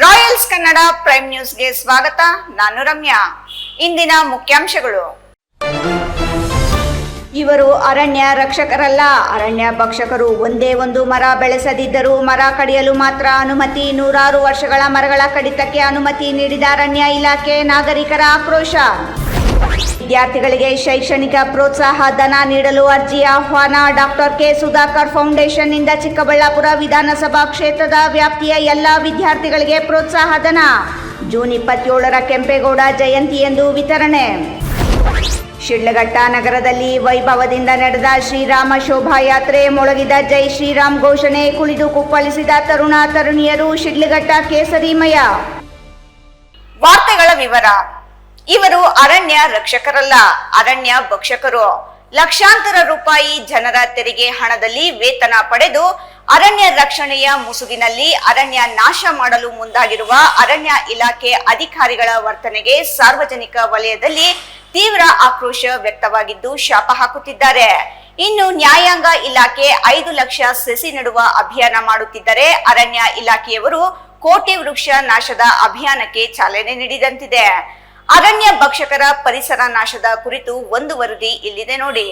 Royals Kannada prime ನ್ಯೂಸ್ಗೆ ಸ್ವಾಗತ. ನಾನು ರಮ್ಯಾ. ಇಂದಿನ ಮುಖ್ಯಾಂಶಗಳು. ಇವರು ಅರಣ್ಯ ರಕ್ಷಕರಲ್ಲ, ಅರಣ್ಯ ಭಕ್ಷಕರು. ಒಂದೇ ಒಂದು ಮರ ಬೆಳೆಸದಿದ್ದರೂ ಮರ ಕಡಿಯಲು ಮಾತ್ರ ಅನುಮತಿ. ನೂರಾರು ವರ್ಷಗಳ ಮರಗಳ ಕಡಿತಕ್ಕೆ ಅನುಮತಿ ನೀಡಿದ ಅರಣ್ಯ ಇಲಾಖೆ. ನಾಗರಿಕರ ಆಕ್ರೋಶ. ವಿದ್ಯಾರ್ಥಿಗಳಿಗೆ ಶೈಕ್ಷಣಿಕ ಪ್ರೋತ್ಸಾಹ ಧನ ನೀಡಲು ಅರ್ಜಿ ಆಹ್ವಾನ. ಡಾಕ್ಟರ್ ಕೆ ಸುಧಾಕರ್ ಫೌಂಡೇಶನ್ ಇಂದ ಚಿಕ್ಕಬಳ್ಳಾಪುರ ವಿಧಾನಸಭಾ ಕ್ಷೇತ್ರದ ವ್ಯಾಪ್ತಿಯ ಎಲ್ಲ ವಿದ್ಯಾರ್ಥಿಗಳಿಗೆ ಪ್ರೋತ್ಸಾಹ ಧನ. ಜೂನ್ 27ರ ಕೆಂಪೇಗೌಡ ಜಯಂತಿಯಂದು ವಿತರಣೆ. ಶಿಡ್ಲಘಟ್ಟ ನಗರದಲ್ಲಿ ವೈಭವದಿಂದ ನಡೆದ ಶ್ರೀರಾಮ ಶೋಭಾಯಾತ್ರೆ. ಮೊಳಗಿದ ಜೈ ಶ್ರೀರಾಮ್ ಘೋಷಣೆ ಕುಳಿದು ಕುಪ್ಪಳಿಸಿದ ತರುಣ ತರುಣಿಯರು. ಶಿಡ್ಲಘಟ್ಟ ಕೇಸರಿಮಯ. ವಾರ್ತೆಗಳ ವಿವರ. ಇವರು ಅರಣ್ಯ ರಕ್ಷಕರಲ್ಲ, ಅರಣ್ಯ ಭಕ್ಷಕರು. ಲಕ್ಷಾಂತರ ರೂಪಾಯಿ ಜನರ ತೆರಿಗೆ ಹಣದಲ್ಲಿ ವೇತನ ಪಡೆದು ಅರಣ್ಯ ರಕ್ಷಣೆಯ ಮುಸುಗಿನಲ್ಲಿ ಅರಣ್ಯ ನಾಶ ಮಾಡಲು ಮುಂದಾಗಿರುವ ಅರಣ್ಯ ಇಲಾಖೆ ಅಧಿಕಾರಿಗಳ ವರ್ತನೆಗೆ ಸಾರ್ವಜನಿಕ ವಲಯದಲ್ಲಿ ತೀವ್ರ ಆಕ್ರೋಶ ವ್ಯಕ್ತವಾಗಿದ್ದು ಶಾಪ ಹಾಕುತ್ತಿದ್ದಾರೆ. ಇನ್ನು ನ್ಯಾಯಾಂಗ ಇಲಾಖೆ 5 ಲಕ್ಷ ಸಸಿ ನೆಡುವ ಅಭಿಯಾನ ಮಾಡುತ್ತಿದ್ದರೆ ಅರಣ್ಯ ಇಲಾಖೆಯವರು ಕೋಟಿ ವೃಕ್ಷ ನಾಶದ ಅಭಿಯಾನಕ್ಕೆ ಚಾಲನೆ ನೀಡಿದಂತಿದೆ. ಅರಣ್ಯ ಭಕ್ಷಕರ ಪರಿಸರ ನಾಶದ ಕುರಿತು ಒಂದು ವರದಿ ಇಲ್ಲಿದೆ ನೋಡಿ.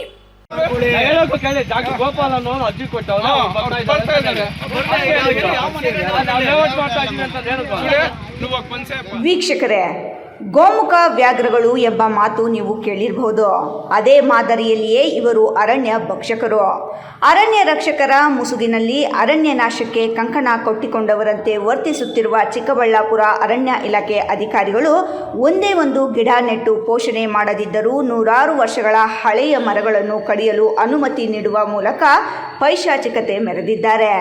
ವೀಕ್ಷಕರೇ, ಗೋಮುಖ ವ್ಯಾಘ್ರಗಳು ಎಂಬ ಮಾತು ನೀವು ಕೇಳಿರಬಹುದು. ಅದೇ ಮಾದರಿಯಲ್ಲಿಯೇ ಇವರು ಅರಣ್ಯ ಭಕ್ಷಕರು. ಅರಣ್ಯ ರಕ್ಷಕರ ಮುಸುಗಿನಲ್ಲಿ ಅರಣ್ಯ ನಾಶಕ್ಕೆ ಕಂಕಣ ಕಟ್ಟಿಕೊಂಡವರಂತೆ ವರ್ತಿಸುತ್ತಿರುವ ಚಿಕ್ಕಬಳ್ಳಾಪುರ ಅರಣ್ಯ ಇಲಾಖೆ ಅಧಿಕಾರಿಗಳು ಒಂದೇ ಒಂದು ಗಿಡ ನೆಟ್ಟು ಪೋಷಣೆ ಮಾಡದಿದ್ದರೂ ನೂರಾರು ವರ್ಷಗಳ ಹಳೆಯ ಮರಗಳನ್ನು ಕಡಿಯಲು ಅನುಮತಿ ನೀಡುವ ಮೂಲಕ ಪೈಶಾಚಿಕತೆ ಮೆರೆದಿದ್ದಾರೆ.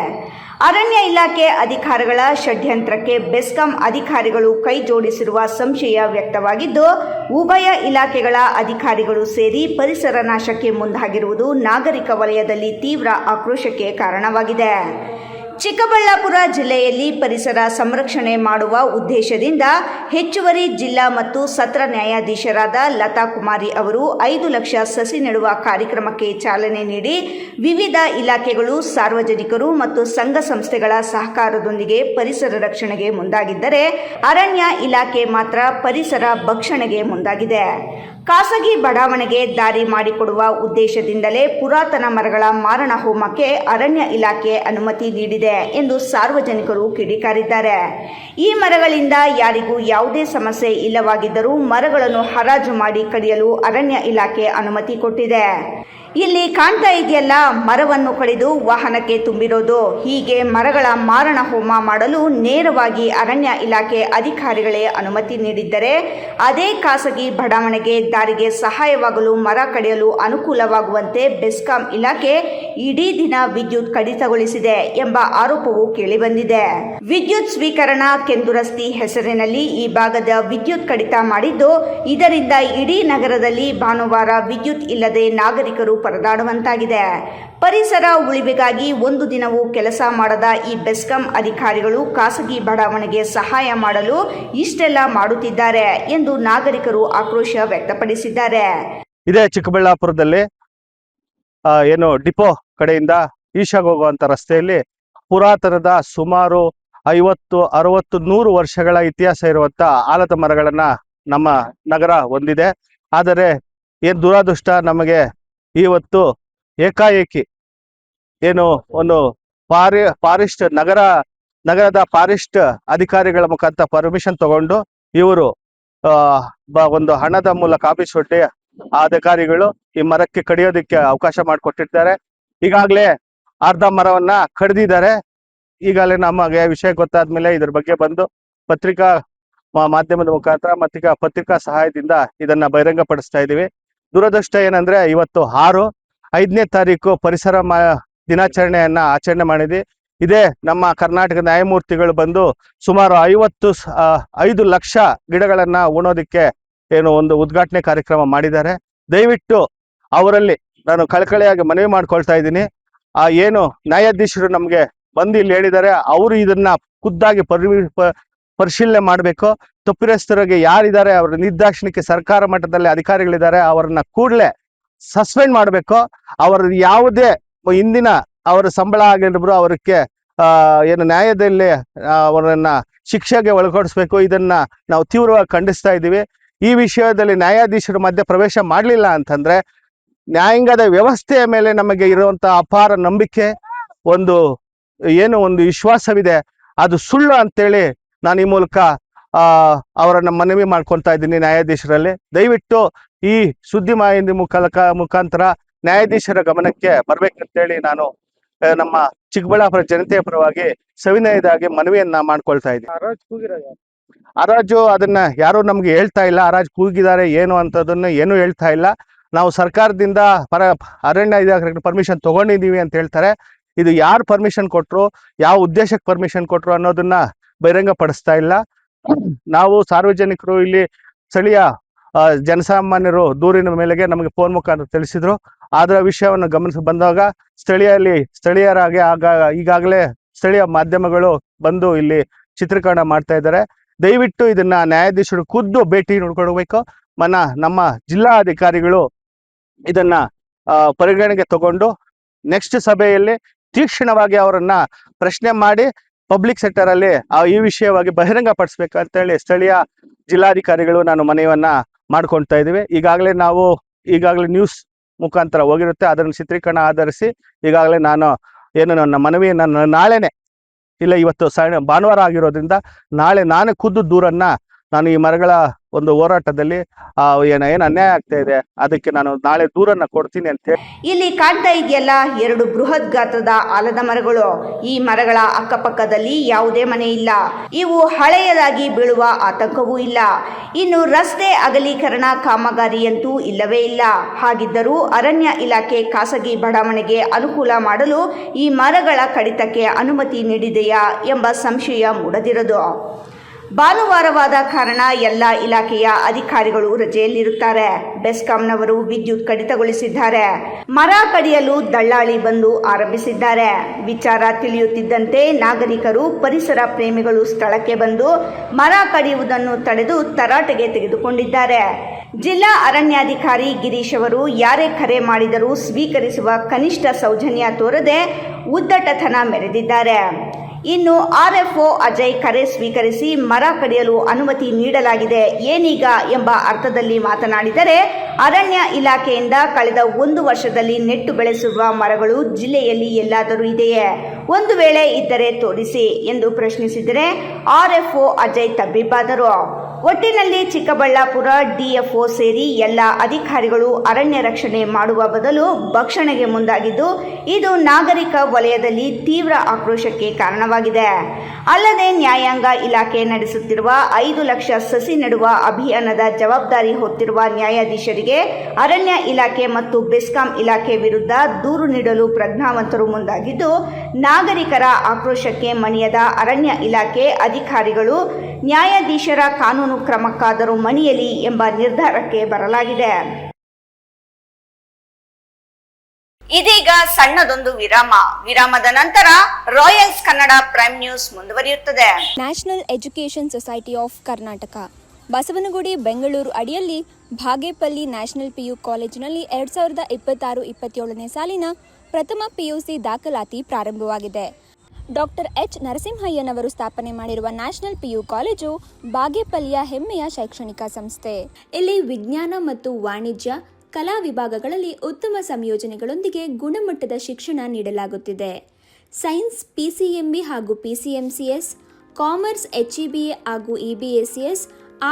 ಅರಣ್ಯ ಇಲಾಖೆ ಅಧಿಕಾರಿಗಳ ಷಡ್ಯಂತ್ರಕ್ಕೆ ಬೆಸ್ಕಾಂ ಅಧಿಕಾರಿಗಳು ಕೈ ಜೋಡಿಸಿರುವ ಸಂಶಯ ವ್ಯಕ್ತವಾಗಿದ್ದು, ಉಭಯ ಇಲಾಖೆಗಳ ಅಧಿಕಾರಿಗಳು ಸೇರಿ ಪರಿಸರ ನಾಶಕ್ಕೆ ಮುಂದಾಗಿರುವುದು ನಾಗರಿಕ ವಲಯದಲ್ಲಿ ತೀವ್ರ ಆಕ್ರೋಶಕ್ಕೆ ಕಾರಣವಾಗಿದೆ. ಚಿಕ್ಕಬಳ್ಳಾಪುರ ಜಿಲ್ಲೆಯಲ್ಲಿ ಪರಿಸರ ಸಂರಕ್ಷಣೆ ಮಾಡುವ ಉದ್ದೇಶದಿಂದ ಹೆಚ್ಚುವರಿ ಜಿಲ್ಲಾ ಮತ್ತು ಸತ್ರ ನ್ಯಾಯಾಧೀಶರಾದ ಲತಾ ಕುಮಾರಿ ಅವರು 5 ಲಕ್ಷ ಸಸಿ ನೆಡುವ ಕಾರ್ಯಕ್ರಮಕ್ಕೆ ಚಾಲನೆ ನೀಡಿ ವಿವಿಧ ಇಲಾಖೆಗಳು, ಸಾರ್ವಜನಿಕರು ಮತ್ತು ಸಂಘ ಸಂಸ್ಥೆಗಳ ಸಹಕಾರದೊಂದಿಗೆ ಪರಿಸರ ರಕ್ಷಣೆಗೆ ಮುಂದಾಗಿದ್ದರೆ ಅರಣ್ಯ ಇಲಾಖೆ ಮಾತ್ರ ಪರಿಸರ ಭಕ್ಷಣೆಗೆ ಮುಂದಾಗಿದೆ. ಖಾಸಗಿ ಬಡಾವಣೆಗೆ ದಾರಿ ಮಾಡಿಕೊಡುವ ಉದ್ದೇಶದಿಂದಲೇ ಪುರಾತನ ಮರಗಳ ಮಾರಣ ಹೋಮಕ್ಕೆ ಅರಣ್ಯ ಇಲಾಖೆ ಅನುಮತಿ ನೀಡಿದೆ ಎಂದು ಸಾರ್ವಜನಿಕರು ಕಿಡಿಕಾರಿದ್ದಾರೆ. ಈ ಮರಗಳಿಂದ ಯಾರಿಗೂ ಯಾವುದೇ ಸಮಸ್ಯೆ ಇಲ್ಲವಾಗಿದ್ದರೂ ಮರಗಳನ್ನು ಹರಾಜು ಮಾಡಿ ಕಡಿಯಲು ಅರಣ್ಯ ಇಲಾಖೆ ಅನುಮತಿ ಕೊಟ್ಟಿದೆ. ಇಲ್ಲಿ ಕಾಣ್ತಾ ಇದೆಯಲ್ಲ, ಮರವನ್ನು ಕಡಿದು ವಾಹನಕ್ಕೆ ತುಂಬಿರೋದು. ಹೀಗೆ ಮರಗಳ ಮಾರಣ ಹೋಮ ಮಾಡಲು ನೇರವಾಗಿ ಅರಣ್ಯ ಇಲಾಖೆ ಅಧಿಕಾರಿಗಳೇ ಅನುಮತಿ ನೀಡಿದ್ದರೆ ಅದೇ ಖಾಸಗಿ ಬಡಾವಣೆಗೆ ದಾರಿಗೆ ಸಹಾಯವಾಗಲು ಮರ ಕಡಿಯಲು ಅನುಕೂಲವಾಗುವಂತೆ ಬೆಸ್ಕಾಂ ಇಲಾಖೆ ಇಡೀ ದಿನ ವಿದ್ಯುತ್ ಕಡಿತಗೊಳಿಸಿದೆ ಎಂಬ ಆರೋಪವು ಕೇಳಿಬಂದಿದೆ. ವಿದ್ಯುತ್ ಸ್ವೀಕರಣ ಕೆಂದುರಸ್ತಿ ಹೆಸರಿನಲ್ಲಿ ಈ ಭಾಗದ ವಿದ್ಯುತ್ ಕಡಿತ ಮಾಡಿದ್ದು, ಇದರಿಂದ ಇಡೀ ನಗರದಲ್ಲಿ ಭಾನುವಾರ ವಿದ್ಯುತ್ ಇಲ್ಲದೆ ನಾಗರಿಕರು ಪರದಾಡುವಂತಾಗಿದೆ. ಪರಿಸರ ಉಳಿವಿಗಾಗಿ ಒಂದು ದಿನವೂ ಕೆಲಸ ಮಾಡದ ಈ ಬೆಸ್ಕಾಂ ಅಧಿಕಾರಿಗಳು ಖಾಸಗಿ ಬಡಾವಣೆಗೆ ಸಹಾಯ ಮಾಡಲು ಇಷ್ಟೆಲ್ಲ ಮಾಡುತ್ತಿದ್ದಾರೆ ಎಂದು ನಾಗರಿಕರು ಆಕ್ರೋಶ ವ್ಯಕ್ತಪಡಿಸಿದ್ದಾರೆ. ಇದೇ ಚಿಕ್ಕಬಳ್ಳಾಪುರದಲ್ಲಿ ಏನು ಡಿಪೋ ಕಡೆಯಿಂದ ಈಶಾಗ್ ಹೋಗುವಂತ ರಸ್ತೆಯಲ್ಲಿ ಪುರಾತನದ ಸುಮಾರು 50, 60, 100 ವರ್ಷಗಳ ಇತಿಹಾಸ ಇರುವಂತ ಆಲದ ಮರಗಳನ್ನ ನಮ್ಮ ನಗರ ಹೊಂದಿದೆ. ಆದರೆ ಏನು ದುರಾದೃಷ್ಟ, ನಮಗೆ ಇವತ್ತು ಏಕಾಏಕಿ ಏನು ಒಂದು ಫಾರೆಸ್ಟ್ ನಗರದ ಫಾರೆಸ್ಟ್ ಅಧಿಕಾರಿಗಳ ಮುಖಾಂತರ ಪರ್ಮಿಷನ್ ತಗೊಂಡು ಇವರು ಒಂದು ಹಣದ ಮೂಲಕ ಆಫೀಸ್ ಹೊಟ್ಟೆ ಅಧಿಕಾರಿಗಳು ಈ ಮರಕ್ಕೆ ಕಡಿಯೋದಕ್ಕೆ ಅವಕಾಶ ಮಾಡಿಕೊಟ್ಟಿರ್ತಾರೆ. ಈಗಾಗಲೇ ಅರ್ಧ ಮರವನ್ನ ಕಡಿದಿದ್ದಾರೆ. ಈಗಾಗಲೇ ನಮಗೆ ವಿಷಯ ಗೊತ್ತಾದ್ಮೇಲೆ ಇದ್ರ ಬಗ್ಗೆ ಬಂದು ಪತ್ರಿಕಾ ಮಾಧ್ಯಮದ ಮುಖಾಂತರ ಮತ್ತು ಪತ್ರಿಕಾ ಸಹಾಯದಿಂದ ಇದನ್ನ ಬಹಿರಂಗಪಡಿಸ್ತಾ ಇದೀವಿ. ದುರದೃಷ್ಟ ಏನಂದ್ರೆ ಇವತ್ತು 5ನೇ ತಾರೀಕು ಪರಿಸರ ದಿನಾಚರಣೆಯನ್ನ ಆಚರಣೆ ಮಾಡಿದ್ವಿ. ಇದೇ ನಮ್ಮ ಕರ್ನಾಟಕ ನ್ಯಾಯಮೂರ್ತಿಗಳು ಬಂದು ಸುಮಾರು 5 ಲಕ್ಷ ಗಿಡಗಳನ್ನ ಉಣೋದಿಕ್ಕೆ ಒಂದು ಉದ್ಘಾಟನೆ ಕಾರ್ಯಕ್ರಮ ಮಾಡಿದ್ದಾರೆ. ದಯವಿಟ್ಟು ಅವರಲ್ಲಿ ನಾನು ಕಳಕಳಿಯಾಗಿ ಮನವಿ ಮಾಡ್ಕೊಳ್ತಾ ಇದ್ದೀನಿ. ಏನು ನ್ಯಾಯಾಧೀಶರು ನಮ್ಗೆ ಬಂದು ಇಲ್ಲಿ ಹೇಳಿದ್ದಾರೆ, ಅವರು ಇದನ್ನ ಖುದ್ದಾಗಿ ಪರಿಶೀಲನೆ ಮಾಡಬೇಕು. ತಪ್ಪಿತಸ್ಥರಿಗೆ ಯಾರಿದ್ದಾರೆ ಅವರ ನಿರ್ದಾಕ್ಷಿಣ್ಯಕ್ಕೆ ಸರ್ಕಾರ ಮಟ್ಟದಲ್ಲಿ ಅಧಿಕಾರಿಗಳಿದ್ದಾರೆ, ಅವರನ್ನ ಕೂಡಲೇ ಸಸ್ಪೆಂಡ್ ಮಾಡಬೇಕು. ಅವರ ಯಾವುದೇ ಹಿಂದಿನ ಅವರ ಸಂಬಳ ಆಗಿರ್ಬೋದು ಅವರಿಗೆ ಏನು ನ್ಯಾಯದಲ್ಲಿ ಅವರನ್ನ ಶಿಕ್ಷೆಗೆ ಒಳಪಡಿಸ್ಬೇಕು. ಇದನ್ನ ನಾವು ತೀವ್ರವಾಗಿ ಖಂಡಿಸ್ತಾ ಇದ್ದೀವಿ. ಈ ವಿಷಯದಲ್ಲಿ ನ್ಯಾಯಾಧೀಶರ ಮಧ್ಯೆ ಪ್ರವೇಶ ಮಾಡಲಿಲ್ಲ ಅಂತಂದ್ರೆ ನ್ಯಾಯಾಂಗದ ವ್ಯವಸ್ಥೆಯ ಮೇಲೆ ನಮಗೆ ಇರುವಂತಹ ಅಪಾರ ನಂಬಿಕೆ, ಒಂದು ವಿಶ್ವಾಸವಿದೆ, ಅದು ಸುಳ್ಳು ಅಂತೇಳಿ ನಾನು ಈ ಮೂಲಕ ಅವರನ್ನ ಮನವಿ ಮಾಡ್ಕೊತಾ ಇದ್ದೀನಿ ನ್ಯಾಯಾಧೀಶರಲ್ಲಿ. ದಯವಿಟ್ಟು ಈ ಸುದ್ದಿ ಮಾಹಿತಿ ಮುಖಾಂತರ ನ್ಯಾಯಾಧೀಶರ ಗಮನಕ್ಕೆ ಬರ್ಬೇಕಂತೇಳಿ ನಾನು ನಮ್ಮ ಚಿಕ್ಕಬಳ್ಳಾಪುರ ಜನತೆಯ ಪರವಾಗಿ ಸವಿನಯದಾಗಿ ಮನವಿಯನ್ನ ಮಾಡ್ಕೊಳ್ತಾ ಇದ್ದೀನಿ. ಹರಾಜು ಅದನ್ನ ಯಾರು ನಮ್ಗೆ ಹೇಳ್ತಾ ಇಲ್ಲ, ಹರಾಜು ಕೂಗಿದ್ದಾರೆ ಏನು ಅಂತದನ್ನ ಏನು ಹೇಳ್ತಾ ಇಲ್ಲ. ನಾವು ಸರ್ಕಾರದಿಂದ ಅರಣ್ಯ ಇಲಾಖೆ ಪರ್ಮಿಷನ್ ತಗೊಂಡಿದೀವಿ ಅಂತ ಹೇಳ್ತಾರೆ. ಇದು ಯಾರು ಪರ್ಮಿಷನ್ ಕೊಟ್ರು, ಯಾವ ಉದ್ದೇಶಕ್ಕೆ ಪರ್ಮಿಷನ್ ಕೊಟ್ರು ಅನ್ನೋದನ್ನ ಬಹಿರಂಗ ಪಡಿಸ್ತಾ ಇಲ್ಲ. ನಾವು ಸಾರ್ವಜನಿಕರು, ಇಲ್ಲಿ ಸ್ಥಳೀಯ ಜನಸಾಮಾನ್ಯರು ದೂರಿನ ಮೇಲೆಗೆ ನಮಗೆ ಫೋನ್ ಮುಖಾಂತರ ತಿಳಿಸಿದ್ರು. ಅದರ ವಿಷಯವನ್ನು ಗಮನಿಸಿ ಬಂದಾಗ ಸ್ಥಳೀಯರಾಗಿ ಈಗಾಗಲೇ ಸ್ಥಳೀಯ ಮಾಧ್ಯಮಗಳು ಬಂದು ಇಲ್ಲಿ ಚಿತ್ರೀಕರಣ ಮಾಡ್ತಾ ಇದ್ದಾರೆ. ದಯವಿಟ್ಟು ಇದನ್ನ ನ್ಯಾಯಾಧೀಶರು ಖುದ್ದು ಭೇಟಿ ನೋಡ್ಕೊಳ್ಬೇಕು. ನಮ್ಮ ಜಿಲ್ಲಾ ಅಧಿಕಾರಿಗಳು ಇದನ್ನ ಪರಿಗಣನೆಗೆ ತಗೊಂಡು ನೆಕ್ಸ್ಟ್ ಸಭೆಯಲ್ಲಿ ತೀಕ್ಷ್ಣವಾಗಿ ಅವರನ್ನ ಪ್ರಶ್ನೆ ಮಾಡಿ ಪಬ್ಲಿಕ್ ಸೆಕ್ಟರ್ ಅಲ್ಲಿ ಈ ವಿಷಯವಾಗಿ ಬಹಿರಂಗ ಪಡಿಸ್ಬೇಕಂತೇಳಿ ಸ್ಥಳೀಯ ಜಿಲ್ಲಾಧಿಕಾರಿಗಳು ನಾನು ಮನವಿಯನ್ನ ಮಾಡ್ಕೊಳ್ತಾ ಇದೀವಿ. ಈಗಾಗಲೇ ನ್ಯೂಸ್ ಮುಖಾಂತರ ಹೋಗಿರುತ್ತೆ, ಅದನ್ನು ಚಿತ್ರೀಕರಣ ಆಧರಿಸಿ ಈಗಾಗಲೇ ನಾನು ನನ್ನ ಮನವಿಯನ್ನ ನಾಳೆನೆ, ಇಲ್ಲ ಇವತ್ತು ಭಾನುವಾರ ಆಗಿರೋದ್ರಿಂದ ನಾಳೆ ನಾನೇ ಖುದ್ದು ದೂರನ್ನ ನಾನು ಈ ಮರಗಳ ಒಂದು ಹೋರಾಟದಲ್ಲಿ ಏನು ಅನ್ಯಾಯ ಆಗ್ತಾ ಇದೆ ಅದಕ್ಕೆ ನಾನು ನಾಳೆ ದೂರನ್ನ ಕೊಡ್ತೀನಿ ಅಂತ ಹೇಳಿ. ಇಲ್ಲಿ ಕಾಣ್ತಾ ಇದೆಯಲ್ಲ 2 ಬೃಹತ್ ಗಾತ್ರದ ಆಲದ ಮರಗಳು. ಈ ಮರಗಳ ಅಕ್ಕಪಕ್ಕದಲ್ಲಿ ಯಾವುದೇ ಮನೆ ಇಲ್ಲ. ಇವು ಹಳೆಯದಾಗಿ ಬೀಳುವ ಆತಂಕವೂ ಇಲ್ಲ. ಇನ್ನು ರಸ್ತೆ ಅಗಲೀಕರಣ ಕಾಮಗಾರಿಯಂತೂ ಇಲ್ಲವೇ ಇಲ್ಲ. ಹಾಗಿದ್ದರೂ ಅರಣ್ಯ ಇಲಾಖೆ ಖಾಸಗಿ ಬಡಾವಣೆಗೆ ಅನುಕೂಲ ಮಾಡಲು ಈ ಮರಗಳ ಕಡಿತಕ್ಕೆ ಅನುಮತಿ ನೀಡಿದೆಯಾ ಎಂಬ ಸಂಶಯ ಮೂಡದಿರದು. ಭಾನುವಾರವಾದ ಕಾರಣ ಎಲ್ಲ ಇಲಾಖೆಯ ಅಧಿಕಾರಿಗಳು ರಜೆಯಲ್ಲಿರುತ್ತಾರೆ. ಬೆಸ್ಕಾಂನವರು ವಿದ್ಯುತ್ ಕಡಿತಗೊಳಿಸಿದ್ದಾರೆ. ಮರ ಕಡಿಯಲು ದಳ್ಳಾಳಿ ಬಂದು ಆರಂಭಿಸಿದ್ದಾರೆ. ವಿಚಾರ ತಿಳಿಯುತ್ತಿದ್ದಂತೆ ನಾಗರಿಕರು, ಪರಿಸರ ಪ್ರೇಮಿಗಳು ಸ್ಥಳಕ್ಕೆ ಬಂದು ಮರ ಕಡಿಯುವುದನ್ನು ತಡೆದು ತರಾಟೆಗೆ ತೆಗೆದುಕೊಂಡಿದ್ದಾರೆ. ಜಿಲ್ಲಾ ಅರಣ್ಯಾಧಿಕಾರಿ ಗಿರೀಶ್ ಅವರು ಯಾರೇ ಕರೆ ಮಾಡಿದರೂ ಸ್ವೀಕರಿಸುವ ಕನಿಷ್ಠ ಸೌಜನ್ಯ ತೋರದೆ ಉದ್ದಟತನ ಮೆರೆದಿದ್ದಾರೆ. ಇನ್ನು RFO ಅಜಯ್ ಕರೆ ಸ್ವೀಕರಿಸಿ ಮರ ಕಡಿಯಲು ಅನುಮತಿ ನೀಡಲಾಗಿದೆ ಏನೀಗ ಎಂಬ ಅರ್ಥದಲ್ಲಿ ಮಾತನಾಡಿದರೆ, ಅರಣ್ಯ ಇಲಾಖೆಯಿಂದ ಕಳೆದ 1 ವರ್ಷದಲ್ಲಿ ನೆಟ್ಟು ಬೆಳೆಸಿರುವ ಮರಗಳು ಜಿಲ್ಲೆಯಲ್ಲಿ ಎಲ್ಲಾದರೂ ಇದೆಯೇ? ಒಂದು ವೇಳೆ ಇದ್ದರೆ ತೋರಿಸಿ ಎಂದು ಪ್ರಶ್ನಿಸಿದರೆ RFO ಅಜಯ್ ತಬ್ಬಿಬ್ಬಾದರು. ಒಟ್ಟಿನಲ್ಲಿ ಚಿಕ್ಕಬಳ್ಳಾಪುರ DFO ಸೇರಿ ಎಲ್ಲ ಅಧಿಕಾರಿಗಳು ಅರಣ್ಯ ರಕ್ಷಣೆ ಮಾಡುವ ಬದಲು ಭಕ್ಷಣೆಗೆ ಮುಂದಾಗಿದ್ದು, ಇದು ನಾಗರಿಕ ವಲಯದಲ್ಲಿ ತೀವ್ರ ಆಕ್ರೋಶಕ್ಕೆ ಕಾರಣವಾಗಿದೆ. ಅಲ್ಲದೆ ನ್ಯಾಯಾಂಗ ಇಲಾಖೆ ನಡೆಸುತ್ತಿರುವ 5 ಲಕ್ಷ ಸಸಿ ನೆಡುವ ಅಭಿಯಾನದ ಜವಾಬ್ದಾರಿ ಹೊತ್ತಿರುವ ನ್ಯಾಯಾಧೀಶರಿಗೆ ಅರಣ್ಯ ಇಲಾಖೆ ಮತ್ತು ಬೆಸ್ಕಾಂ ಇಲಾಖೆ ವಿರುದ್ಧ ದೂರು ನೀಡಲು ಪ್ರಜ್ಞಾವಂತರು ಮುಂದಾಗಿದ್ದು, ನಾಗರಿಕರ ಆಕ್ರೋಶಕ್ಕೆ ಮಣಿಯದ ಅರಣ್ಯ ಇಲಾಖೆ ಅಧಿಕಾರಿಗಳು ನ್ಯಾಯಾಧೀಶರ ಕಾನೂನು ಕ್ರಮಕ್ಕಾದರೂ ಮಣಿಯಲಿ ಎಂಬ ನಿರ್ಧಾರಕ್ಕೆ ಬರಲಾಗಿದೆ. ಇದೀಗ ಸಣ್ಣದೊಂದು ವಿರಾಮದ ನಂತರ ರಾಯಲ್ಸ್ ಕನ್ನಡ ಪ್ರೈಮ್ ನ್ಯೂಸ್ ಮುಂದುವರಿಯುತ್ತದೆ. National education society of Karnataka Basavanagudi Bengaluru ಅಡಿಯಲ್ಲಿ ಬಾಗೇಪಲ್ಲಿ ನ್ಯಾಷನಲ್ PU ಕಾಲೇಜಿನಲ್ಲಿ 2026-27ನೇ ಸಾಲಿನ ಪ್ರಥಮ PUC ದಾಖಲಾತಿ ಪ್ರಾರಂಭವಾಗಿದೆ. ಡಾಕ್ಟರ್ H ನರಸಿಂಹಯ್ಯನವರು ಸ್ಥಾಪನೆ ಮಾಡಿರುವ ನ್ಯಾಷನಲ್ PU ಕಾಲೇಜು ಬಾಗೇಪಲ್ಲಿಯ ಹೆಮ್ಮೆಯ ಶೈಕ್ಷಣಿಕ ಸಂಸ್ಥೆ. ಇಲ್ಲಿ ವಿಜ್ಞಾನ ಮತ್ತು ವಾಣಿಜ್ಯ, ಕಲಾ ವಿಭಾಗಗಳಲ್ಲಿ ಉತ್ತಮ ಸಂಯೋಜನೆಗಳೊಂದಿಗೆ ಗುಣಮಟ್ಟದ ಶಿಕ್ಷಣ ನೀಡಲಾಗುತ್ತಿದೆ. ಸೈನ್ಸ್ PCMB ಹಾಗೂ PCMCS, ಕಾಮರ್ಸ್ HEBA ಹಾಗೂ EBACS,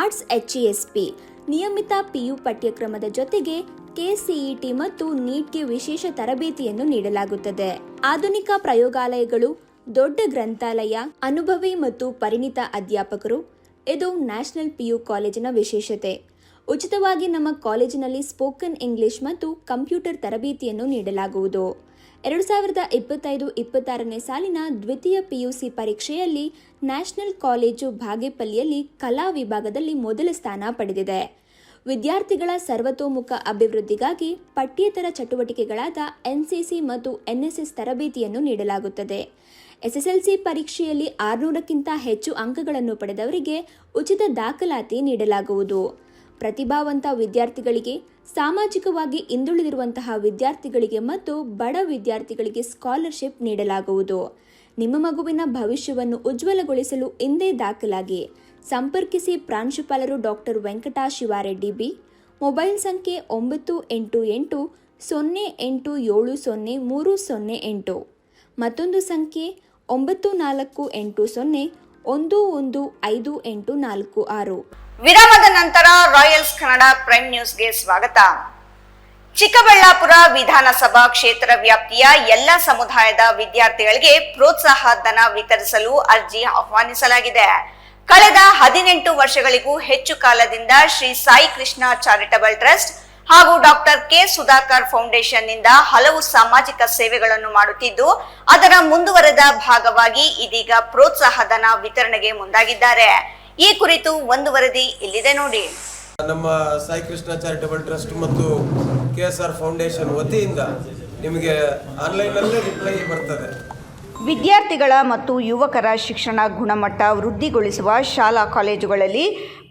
ಆರ್ಟ್ಸ್ HESP, ನಿಯಮಿತ PU ಪಠ್ಯಕ್ರಮದ ಜೊತೆಗೆ KCET ಮತ್ತು NEETಗೆ ವಿಶೇಷ ತರಬೇತಿಯನ್ನು ನೀಡಲಾಗುತ್ತದೆ. ಆಧುನಿಕ ಪ್ರಯೋಗಾಲಯಗಳು, ದೊಡ್ಡ ಗ್ರಂಥಾಲಯ, ಅನುಭವಿ ಮತ್ತು ಪರಿಣಿತ ಅಧ್ಯಾಪಕರು ಇದು ನ್ಯಾಷನಲ್ PU ಕಾಲೇಜಿನ ವಿಶೇಷತೆ. ಉಚಿತವಾಗಿ ನಮ್ಮ ಕಾಲೇಜಿನಲ್ಲಿ ಸ್ಪೋಕನ್ ಇಂಗ್ಲಿಷ್ ಮತ್ತು ಕಂಪ್ಯೂಟರ್ ತರಬೇತಿಯನ್ನು ನೀಡಲಾಗುವುದು. 2025-26ನೇ ಸಾಲಿನ ದ್ವಿತೀಯ PUC ಪರೀಕ್ಷೆಯಲ್ಲಿ ನ್ಯಾಷನಲ್ ಕಾಲೇಜು ಬಾಗೇಪಲ್ಲಿಯಲ್ಲಿ ಕಲಾ ವಿಭಾಗದಲ್ಲಿ ಮೊದಲ ಸ್ಥಾನ ಪಡೆದಿದೆ. ವಿದ್ಯಾರ್ಥಿಗಳ ಸರ್ವತೋಮುಖ ಅಭಿವೃದ್ಧಿಗಾಗಿ ಪಠ್ಯೇತರ ಚಟುವಟಿಕೆಗಳಾದ NCC ಮತ್ತು NSS ತರಬೇತಿಯನ್ನು ನೀಡಲಾಗುತ್ತದೆ. SSLC ಪರೀಕ್ಷೆಯಲ್ಲಿ 600ಕ್ಕಿಂತ ಹೆಚ್ಚು ಅಂಕಗಳನ್ನು ಪಡೆದವರಿಗೆ ಉಚಿತ ದಾಖಲಾತಿ ನೀಡಲಾಗುವುದು. ಪ್ರತಿಭಾವಂತ ವಿದ್ಯಾರ್ಥಿಗಳಿಗೆ, ಸಾಮಾಜಿಕವಾಗಿ ಹಿಂದುಳಿದಿರುವಂತಹ ವಿದ್ಯಾರ್ಥಿಗಳಿಗೆ ಮತ್ತು ಬಡ ವಿದ್ಯಾರ್ಥಿಗಳಿಗೆ ಸ್ಕಾಲರ್ಶಿಪ್ ನೀಡಲಾಗುವುದು. ನಿಮ್ಮ ಮಗುವಿನ ಭವಿಷ್ಯವನ್ನು ಉಜ್ವಲಗೊಳಿಸಲು ಇಂದೇ ದಾಖಲಾಗಿ. ಸಂಪರ್ಕಿಸಿ ಪ್ರಾಂಶುಪಾಲರು doctor Venkata Shivareddy B. Mobile ಸಂಖ್ಯೆ 9870300308. ಮತ್ತೊಂದು ಸಂಖ್ಯೆ 9480115846. ವಿರಾಮದ ನಂತರ ರಾಯಲ್ಸ್ ಕನ್ನಡ ಪ್ರೈಮ್ ನ್ಯೂಸ್ಗೆ ಸ್ವಾಗತ. ಚಿಕ್ಕಬಳ್ಳಾಪುರ ವಿಧಾನಸಭಾ ಕ್ಷೇತ್ರ ವ್ಯಾಪ್ತಿಯ ಎಲ್ಲ ಸಮುದಾಯದ ವಿದ್ಯಾರ್ಥಿಗಳಿಗೆ ಪ್ರೋತ್ಸಾಹ ಧನ ವಿತರಿಸಲು ಅರ್ಜಿ ಆಹ್ವಾನಿಸಲಾಗಿದೆ. ಕಳೆದ 18 ವರ್ಷಗಳಿಗೂ ಹೆಚ್ಚು ಕಾಲದಿಂದ ಶ್ರೀ ಸಾಯಿ ಕೃಷ್ಣ ಚಾರಿಟಬಲ್ ಟ್ರಸ್ಟ್ ಹಾಗೂ ಡಾಕ್ಟರ್ ಕೆ ಸುಧಾಕರ್ ಫೌಂಡೇಶನ್ ನಿಂದ ಹಲವು ಸಾಮಾಜಿಕ ಸೇವೆಗಳನ್ನು ಮಾಡುತ್ತಿದ್ದು, ಅದರ ಮುಂದುವರೆದ ಭಾಗವಾಗಿ ಇದೀಗ ಪ್ರೋತ್ಸಾಹ ಧನ ವಿತರಣೆಗೆ ಮುಂದಾಗಿದ್ದಾರೆ. ಈ ಕುರಿತು ಒಂದು ವರದಿ ಇಲ್ಲಿದೆ ನೋಡಿ. ನಮ್ಮ ಸಾಯಿ ಕೃಷ್ಣ ಚಾರಿಟಬಲ್ ಟ್ರಸ್ಟ್ ಮತ್ತು KSR ಫೌಂಡೇಶನ್ ವತಿಯಿಂದ ನಿಮಗೆ ಆನ್ಲೈನಲ್ಲೇ ರಿಪ್ಲೈ ಬರ್ತದೆ. ವಿದ್ಯಾರ್ಥಿಗಳ ಮತ್ತು ಯುವಕರ ಶಿಕ್ಷಣ ಗುಣಮಟ್ಟ ವೃದ್ಧಿಗೊಳಿಸುವ ಶಾಲಾ ಕಾಲೇಜುಗಳಲ್ಲಿ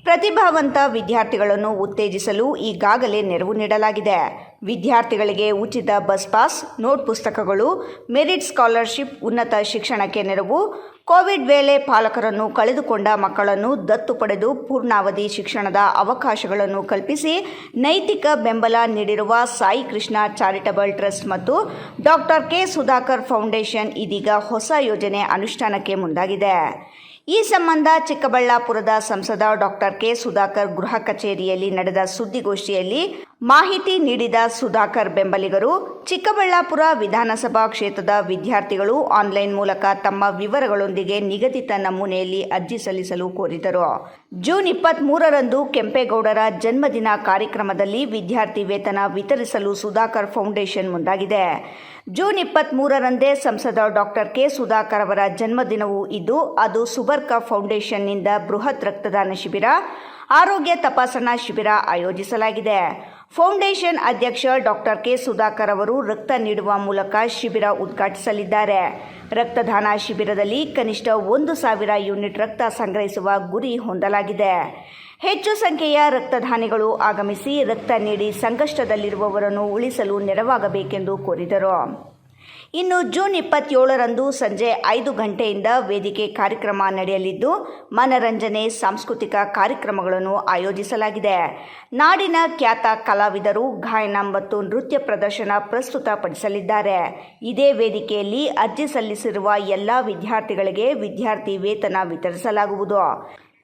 ಪ್ರತಿಭಾವಂತ ವಿದ್ಯಾರ್ಥಿಗಳನ್ನು ಉತ್ತೇಜಿಸಲು ಈಗಾಗಲೇ ನೆರವು ನೀಡಲಾಗಿದೆ. ವಿದ್ಯಾರ್ಥಿಗಳಿಗೆ ಉಚಿತ ಬಸ್ ಪಾಸ್, ನೋಟ್ ಪುಸ್ತಕಗಳು, ಮೆರಿಟ್ ಸ್ಕಾಲರ್ಶಿಪ್, ಉನ್ನತ ಶಿಕ್ಷಣಕ್ಕೆ ನೆರವು, ಕೋವಿಡ್ ವೇಳೆ ಪಾಲಕರನ್ನು ಕಳೆದುಕೊಂಡ ಮಕ್ಕಳನ್ನು ದತ್ತು ಪಡೆದು ಪೂರ್ಣಾವಧಿ ಶಿಕ್ಷಣದ ಅವಕಾಶಗಳನ್ನು ಕಲ್ಪಿಸಿ ನೈತಿಕ ಬೆಂಬಲ ನೀಡಿರುವ ಸಾಯಿ ಕೃಷ್ಣ ಚಾರಿಟಬಲ್ ಟ್ರಸ್ಟ್ ಮತ್ತು ಡಾಕ್ಟರ್ ಕೆ ಸುಧಾಕರ್ ಫೌಂಡೇಶನ್ ಇದೀಗ ಹೊಸ ಯೋಜನೆ ಅನುಷ್ಠಾನಕ್ಕೆ ಮುಂದಾಗಿದೆ. ಈ ಸಂಬಂಧ ಚಿಕ್ಕಬಳ್ಳಾಪುರದ ಸಂಸದ ಡಾಕ್ಟರ್ ಕೆ ಸುಧಾಕರ್ ಗೃಹ ಕಚೇರಿಯಲ್ಲಿ ನಡೆದ ಸುದ್ದಿಗೋಷ್ಠಿಯಲ್ಲಿ ಮಾಹಿತಿ ನೀಡಿದ ಸುಧಾಕರ್ ಬೆಂಬಲಿಗರು, ಚಿಕ್ಕಬಳ್ಳಾಪುರ ವಿಧಾನಸಭಾ ಕ್ಷೇತ್ರದ ವಿದ್ಯಾರ್ಥಿಗಳು ಆನ್ಲೈನ್ ಮೂಲಕ ತಮ್ಮ ವಿವರಗಳೊಂದಿಗೆ ನಿಗದಿತ ನಮೂನೆಯಲ್ಲಿ ಅರ್ಜಿ ಸಲ್ಲಿಸಲು ಕೋರಿದರು. ಜೂನ್ 23ರಂದು ಕೆಂಪೇಗೌಡರ ಜನ್ಮದಿನ ಕಾರ್ಯಕ್ರಮದಲ್ಲಿ ವಿದ್ಯಾರ್ಥಿ ವೇತನ ವಿತರಿಸಲು ಸುಧಾಕರ್ ಫೌಂಡೇಶನ್ ಮುಂದಾಗಿದೆ. ಜೂನ್ 23ರಂದೇ ಸಂಸದ ಡಾಕ್ಟರ್ ಕೆ ಸುಧಾಕರ್ ಅವರ ಜನ್ಮದಿನವೂ ಇದ್ದು, ಅದು ಸುಬರ್ಕ ಫೌಂಡೇಶನ್ನಿಂದ ಬೃಹತ್ ರಕ್ತದಾನ ಶಿಬಿರ, ಆರೋಗ್ಯ ತಪಾಸಣಾ ಶಿಬಿರ ಆಯೋಜಿಸಲಾಗಿದೆ. ಫೌಂಡೇಶನ್ ಅಧ್ಯಕ್ಷ ಡಾಕ್ಟರ್ ಕೆ ಸುಧಾಕರ್ ಅವರು ರಕ್ತ ನೀಡುವ ಮೂಲಕ ಶಿಬಿರ ಉದ್ಘಾಟಿಸಲಿದ್ದಾರೆ. ರಕ್ತದಾನ ಶಿಬಿರದಲ್ಲಿ ಕನಿಷ್ಠ 1,000 ಯೂನಿಟ್ ರಕ್ತ ಸಂಗ್ರಹಿಸುವ ಗುರಿ ಹೊಂದಲಾಗಿದೆ. ಹೆಚ್ಚು ಸಂಖ್ಯೆಯ ರಕ್ತದಾನಿಗಳು ಆಗಮಿಸಿ ರಕ್ತ ನೀಡಿ ಸಂಕಷ್ಟದಲ್ಲಿರುವವರನ್ನು ಉಳಿಸಲು ನೆರವಾಗಬೇಕೆಂದು ಕೋರಿದರು. ಇನ್ನು ಜೂನ್ 27ರಂದು ಸಂಜೆ 5 ಗಂಟೆಯಿಂದ ವೇದಿಕೆ ಕಾರ್ಯಕ್ರಮ ನಡೆಯಲಿದ್ದು, ಮನರಂಜನೆ, ಸಾಂಸ್ಕೃತಿಕ ಕಾರ್ಯಕ್ರಮಗಳನ್ನು ಆಯೋಜಿಸಲಾಗಿದೆ. ನಾಡಿನ ಖ್ಯಾತ ಕಲಾವಿದರು ಗಾಯನ ಮತ್ತು ನೃತ್ಯ ಪ್ರದರ್ಶನ ಪ್ರಸ್ತುತಪಡಿಸಲಿದ್ದಾರೆ. ಇದೇ ವೇದಿಕೆಯಲ್ಲಿ ಅರ್ಜಿ ಸಲ್ಲಿಸಿರುವ ಎಲ್ಲ ವಿದ್ಯಾರ್ಥಿಗಳಿಗೆ ವಿದ್ಯಾರ್ಥಿ ವೇತನ ವಿತರಿಸಲಾಗುವುದು.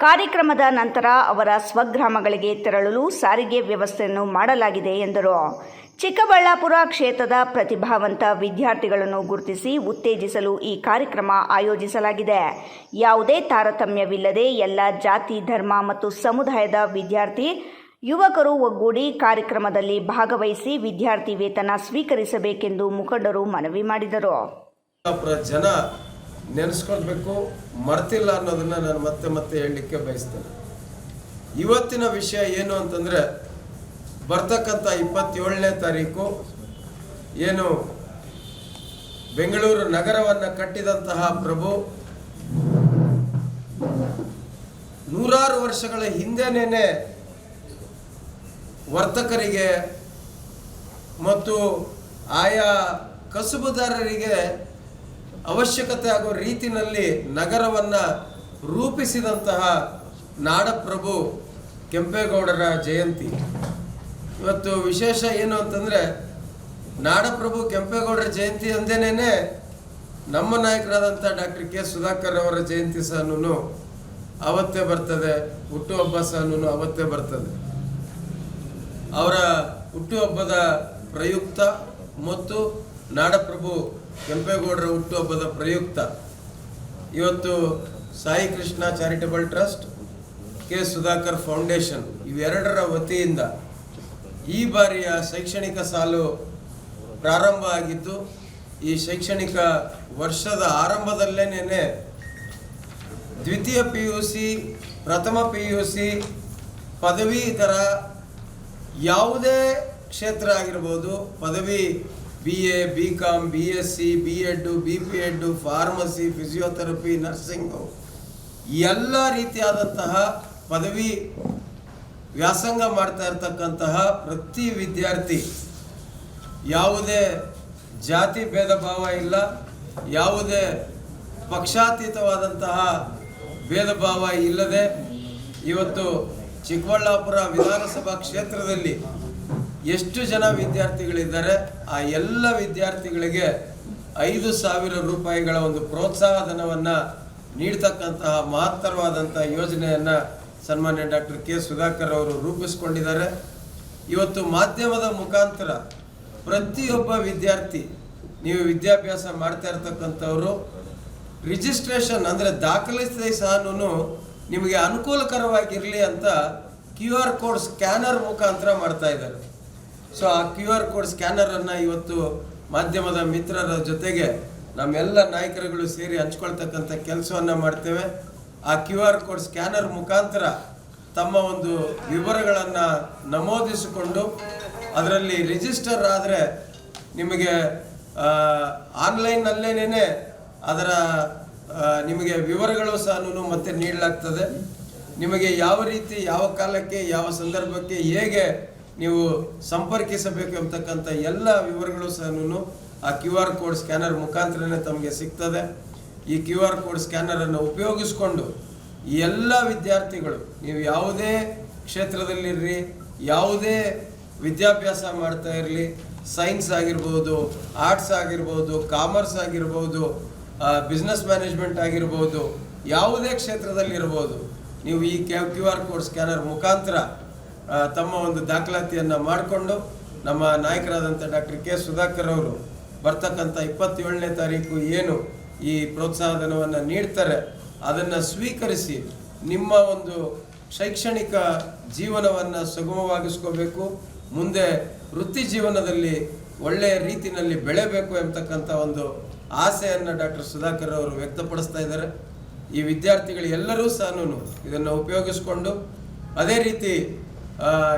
ಕಾರ್ಯಕ್ರಮದ ನಂತರ ಅವರ ಸ್ವಗ್ರಾಮಗಳಿಗೆ ತೆರಳಲು ಸಾರಿಗೆ ವ್ಯವಸ್ಥೆಯನ್ನು ಮಾಡಲಾಗಿದೆ ಎಂದರು. ಚಿಕ್ಕಬಳ್ಳಾಪುರ ಕ್ಷೇತ್ರದ ಪ್ರತಿಭಾವಂತ ವಿದ್ಯಾರ್ಥಿಗಳನ್ನು ಗುರುತಿಸಿ ಉತ್ತೇಜಿಸಲು ಈ ಕಾರ್ಯಕ್ರಮ ಆಯೋಜಿಸಲಾಗಿದೆ. ಯಾವುದೇ ತಾರತಮ್ಯವಿಲ್ಲದೆ ಎಲ್ಲ ಜಾತಿ, ಧರ್ಮ ಮತ್ತು ಸಮುದಾಯದ ವಿದ್ಯಾರ್ಥಿ ಯುವಕರು ಒಗ್ಗೂಡಿ ಕಾರ್ಯಕ್ರಮದಲ್ಲಿ ಭಾಗವಹಿಸಿ ವಿದ್ಯಾರ್ಥಿ ವೇತನ ಸ್ವೀಕರಿಸಬೇಕೆಂದು ಮುಖಂಡರು ಮನವಿ ಮಾಡಿದರು. ಜನ ನೆನೆಸ್ಕೊಳ್ಬೇಕು, ಮರ್ತಿಲ್ಲ ಅನ್ನೋದನ್ನ ನಾನು ಮತ್ತೆ ಮತ್ತೆ ಹೇಳಲಿಕ್ಕೆ ಬಯಸ್ತೇನೆ. ಇವತ್ತಿನ ವಿಷಯ ಏನು ಅಂತಂದ್ರೆ, ಬರ್ತಕ್ಕಂಥ 27ನೇ ತಾರೀಕು ಏನು ಬೆಂಗಳೂರು ನಗರವನ್ನು ಕಟ್ಟಿದಂತಹ ಪ್ರಭು ನೂರಾರು ವರ್ಷಗಳ ಹಿಂದೆನೇ ವರ್ತಕರಿಗೆ ಮತ್ತು ಆಯಾ ಕಸುಬುದಾರರಿಗೆ ಅವಶ್ಯಕತೆ ಆಗೋ ರೀತಿಯಲ್ಲಿ ನಗರವನ್ನು ರೂಪಿಸಿದಂತಹ ನಾಡಪ್ರಭು ಕೆಂಪೇಗೌಡರ ಜಯಂತಿ. ಇವತ್ತು ವಿಶೇಷ ಏನು ಅಂತಂದರೆ, ನಾಡಪ್ರಭು ಕೆಂಪೇಗೌಡರ ಜಯಂತಿ ಅಂದೇನೆ ನಮ್ಮ ನಾಯಕರಾದಂಥ ಡಾಕ್ಟರ್ ಕೆ ಸುಧಾಕರ್ ಅವರ ಜಯಂತಿ ಸಹ ಅವತ್ತೇ ಬರ್ತದೆ, ಹುಟ್ಟುಹಬ್ಬ ಸಹ ಅವತ್ತೇ ಬರ್ತದೆ. ಅವರ ಹುಟ್ಟುಹಬ್ಬದ ಪ್ರಯುಕ್ತ ಮತ್ತು ನಾಡಪ್ರಭು ಕೆಂಪೇಗೌಡರ ಹುಟ್ಟುಹಬ್ಬದ ಪ್ರಯುಕ್ತ ಇವತ್ತು Sai Krishna charitable trust, K Sudhakar foundation ಇವೆರಡರ ವತಿಯಿಂದ ಈ ಬಾರಿಯ ಶೈಕ್ಷಣಿಕ ಸಾಲು ಪ್ರಾರಂಭ ಆಗಿದ್ದು, ಈ ಶೈಕ್ಷಣಿಕ ವರ್ಷದ ಆರಂಭದಲ್ಲೇನೆ ದ್ವಿತೀಯ PUC, ಪ್ರಥಮ PUC, ಪದವೀಧರ ಯಾವುದೇ ಕ್ಷೇತ್ರ ಆಗಿರ್ಬೋದು, ಪದವಿ BA, BCom, BSc, B.Ed, B.Ped, pharmacy, physiotherapy, nursing ಎಲ್ಲ ರೀತಿಯಾದಂತಹ ಪದವಿ ವ್ಯಾಸಂಗ ಮಾಡ್ತಾ ಇರ್ತಕ್ಕಂತಹ ಪ್ರತಿ ವಿದ್ಯಾರ್ಥಿ, ಯಾವುದೇ ಜಾತಿ ಭೇದ ಭಾವ ಇಲ್ಲ, ಯಾವುದೇ ಪಕ್ಷಾತೀತವಾದಂತಹ ಭೇದ ಭಾವ ಇಲ್ಲದೆ ಇವತ್ತು ಚಿಕ್ಕಬಳ್ಳಾಪುರ ವಿಧಾನಸಭಾ ಕ್ಷೇತ್ರದಲ್ಲಿ ಎಷ್ಟು ಜನ ವಿದ್ಯಾರ್ಥಿಗಳಿದ್ದಾರೆ ಆ ಎಲ್ಲ ವಿದ್ಯಾರ್ಥಿಗಳಿಗೆ 5,000 ರೂಪಾಯಿಗಳ ಒಂದು ಪ್ರೋತ್ಸಾಹ ಧನವನ್ನು ನೀಡ್ತಕ್ಕಂತಹ ಮಹತ್ತರವಾದಂತಹ ಯೋಜನೆಯನ್ನು ಸನ್ಮಾನ್ಯ ಡಾಕ್ಟರ್ ಕೆ ಸುಧಾಕರ್ ಅವರು ರೂಪಿಸಿಕೊಂಡಿದ್ದಾರೆ. ಇವತ್ತು ಮಾಧ್ಯಮದ ಮುಖಾಂತರ ಪ್ರತಿಯೊಬ್ಬ ವಿದ್ಯಾರ್ಥಿ, ನೀವು ವಿದ್ಯಾಭ್ಯಾಸ ಮಾಡ್ತಾ ಇರ್ತಕ್ಕಂಥವರು ರಿಜಿಸ್ಟ್ರೇಷನ್ ಅಂದರೆ ದಾಖಲಿಸಿದ ಸಹ ನಿಮಗೆ ಅನುಕೂಲಕರವಾಗಿರಲಿ ಅಂತ QR ಕೋಡ್ ಸ್ಕ್ಯಾನರ್ ಮುಖಾಂತರ ಮಾಡ್ತಾ ಇದ್ದಾರೆ. ಸೊ ಆ QR ಕೋಡ್ ಸ್ಕ್ಯಾನರನ್ನು ಇವತ್ತು ಮಾಧ್ಯಮದ ಮಿತ್ರರ ಜೊತೆಗೆ ನಮ್ಮೆಲ್ಲ ನಾಯಕರುಗಳು ಸೇರಿ ಹಂಚ್ಕೊಳ್ತಕ್ಕಂಥ ಕೆಲಸವನ್ನು ಮಾಡ್ತೇವೆ. ಆ QR ಕೋಡ್ ಸ್ಕ್ಯಾನರ್ ಮುಖಾಂತರ ತಮ್ಮ ಒಂದು ವಿವರಗಳನ್ನು ನಮೂದಿಸಿಕೊಂಡು ಅದರಲ್ಲಿ ರಿಜಿಸ್ಟರ್ ಆದರೆ ನಿಮಗೆ ಆನ್ಲೈನ್ನಲ್ಲೇನೇ ಅದರ ನಿಮಗೆ ವಿವರಗಳು ಸಹ ಮತ್ತೆ ನೀಡಲಾಗ್ತದೆ. ನಿಮಗೆ ಯಾವ ರೀತಿ, ಯಾವ ಕಾಲಕ್ಕೆ, ಯಾವ ಸಂದರ್ಭಕ್ಕೆ ಹೇಗೆ ನೀವು ಸಂಪರ್ಕಿಸಬೇಕು ಅಂತಕ್ಕಂಥ ಎಲ್ಲ ವಿವರಗಳು ಸಹ ಆ QR ಕೋಡ್ ಸ್ಕ್ಯಾನರ್ ಮುಖಾಂತರನೇ ತಮಗೆ ಸಿಗ್ತದೆ. ಈ QR ಕೋಡ್ ಸ್ಕ್ಯಾನರನ್ನು ಉಪಯೋಗಿಸ್ಕೊಂಡು ಈ ಎಲ್ಲ ವಿದ್ಯಾರ್ಥಿಗಳು, ನೀವು ಯಾವುದೇ ಕ್ಷೇತ್ರದಲ್ಲಿರ್ರಿ, ಯಾವುದೇ ವಿದ್ಯಾಭ್ಯಾಸ ಮಾಡ್ತಾ ಇರಲಿ, ಸೈನ್ಸ್ ಆಗಿರ್ಬೋದು, ಆರ್ಟ್ಸ್ ಆಗಿರ್ಬೋದು, ಕಾಮರ್ಸ್ ಆಗಿರ್ಬೋದು, ಬಿಸ್ನೆಸ್ ಮ್ಯಾನೇಜ್ಮೆಂಟ್ ಆಗಿರ್ಬೋದು, ಯಾವುದೇ ಕ್ಷೇತ್ರದಲ್ಲಿರ್ಬೋದು, ನೀವು ಈ QR ಕೋಡ್ ಸ್ಕ್ಯಾನರ್ ಮುಖಾಂತರ ತಮ್ಮ ಒಂದು ದಾಖಲಾತಿಯನ್ನು ಮಾಡಿಕೊಂಡು ನಮ್ಮ ನಾಯಕರಾದಂಥ ಡಾಕ್ಟರ್ ಕೆ ಸುಧಾಕರ್ ಅವರು ಬರ್ತಕ್ಕಂಥ 27ನೇ ತಾರೀಕು ಏನು ಈ ಪ್ರೋತ್ಸಾಹ ಧನವನ್ನು ನೀಡ್ತಾರೆ ಅದನ್ನು ಸ್ವೀಕರಿಸಿ ನಿಮ್ಮ ಒಂದು ಶೈಕ್ಷಣಿಕ ಜೀವನವನ್ನು ಸುಗಮವಾಗಿಸ್ಕೋಬೇಕು, ಮುಂದೆ ವೃತ್ತಿ ಜೀವನದಲ್ಲಿ ಒಳ್ಳೆಯ ರೀತಿಯಲ್ಲಿ ಬೆಳೆಯಬೇಕು ಎಂಬತಕ್ಕಂಥ ಒಂದು ಆಸೆಯನ್ನು ಡಾಕ್ಟರ್ ಸುಧಾಕರ್ ಅವರು ವ್ಯಕ್ತಪಡಿಸ್ತಾ ಇದ್ದಾರೆ. ಈ ವಿದ್ಯಾರ್ಥಿಗಳು ಎಲ್ಲರೂ ಸಹ ಇದನ್ನು ಉಪಯೋಗಿಸ್ಕೊಂಡು ಅದೇ ರೀತಿ